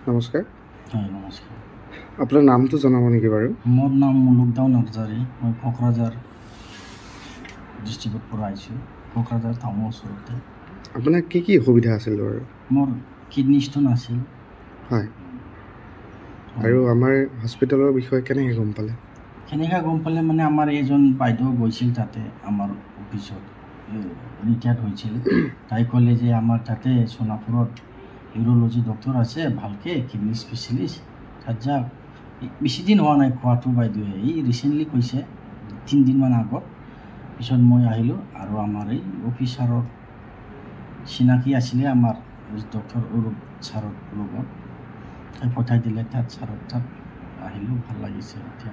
নমস্কাৰ। হয় নমস্কাৰ। আপোনাৰ নামটো জনাব নেকি বাৰু? মোৰ নাম মুলুকদাও নাৰ্জাৰী। মই কোকৰাঝাৰ ডিষ্ট্ৰিক্টৰ পৰা আহিছোঁ, কোকৰাঝাৰ টাউনৰ ওচৰতে। আপোনাৰ কি অসুবিধা আছিল বাৰু? মোৰ কিডনী ষ্টোন আছিল। হয়, আৰু আমাৰ হস্পিটেলৰ বিষয়ে কেনেকৈ গম পালে? কেনেকৈ গম পালে মানে আমাৰ এজন বাইদেউ গৈছিল তাতে, আমাৰ অফিচত ৰিটায়াৰ্ড হৈছিল। তাই ক'লে যে আমাৰ তাতে সোণাপুৰত ইউৰ'লজি ডক্টৰ আছে, ভালকৈ কিডনী স্পেচিয়েলিষ্ট, তাত যাওক। বেছি দিন হোৱা নাই খোৱাটো বাইদেৱে, এই ৰিচেণ্টলি কৈছে 3 দিনমান আগত। পিছত মই আহিলোঁ আৰু আমাৰ এই অফিচাৰৰ চিনাকি আছিলে আমাৰ ডক্টৰ অৰূপ ছাৰৰ লগত, তাই পঠাই দিলে তাত ছাৰৰ তাত আহিলোঁ, ভাল লাগিছে। এতিয়া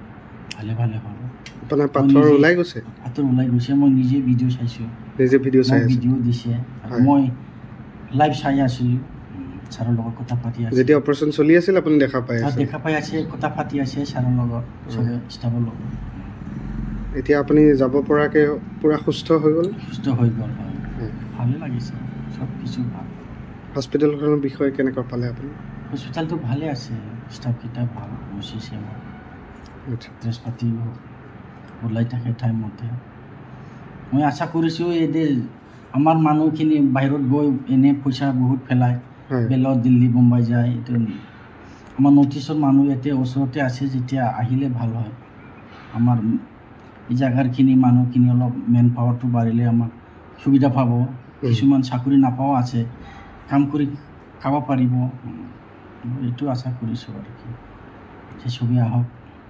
ভালে হ'ল। আপোনাৰ পাথৰ ওলাই গৈছে? পাথৰ ওলাই গৈছে। মই নিজে ভিডিঅ' চাইছোঁ, নিজে ভিডিঅ' চাই আছে? ভিডিঅ' দিছে আৰু মই লাইভ চাই আছিলোঁ, ছাৰৰ লগত কথা পাতি আছে। যেতিয়া অপাৰেশ্যন চলি আছিল আপুনি দেখা পাই আছে? দেখা পাই আছে, কথা পাতি আছে ছাৰৰ লগত, চবে ষ্টাফৰ লগত। এতিয়া আপুনি যাব পৰাকৈ পূৰা সুস্থ হৈ গ'ল? সুস্থ হৈ গ'ল, হয়। ভালে লাগিছে, চব কিছু ভাল। হস্পিটেলখনৰ বিষয়ে কেনেকুৱা পালে আপুনি? হস্পিটেলটো ভালে আছে, ষ্টাফকেইটা ভাল, বচিছে। ড্ৰেছ পাতি ওলাই থাকে টাইমমতে। মই আশা কৰিছোঁ এই আমাৰ মানুহখিনি বাহিৰত গৈ এনে পইচা বহুত পেলায়, বেলেগত দিল্লী বোম্বাই যায়। এইটো আমাৰ নৰ্থ ইষ্টৰ মানুহ ইয়াতে ওচৰতে আছে, যেতিয়া আহিলে ভাল হয়। আমাৰ এই জাগাৰখিনি মানুহখিনি অলপ মেন পাৱাৰটো বাঢ়িলে আমাক সুবিধা পাব। কিছুমান চাকৰি নাপাওঁ আছে, কাম কৰি খাব পাৰিব। এইটো আশা কৰিছোঁ আৰু কি, যে চবেই আহক।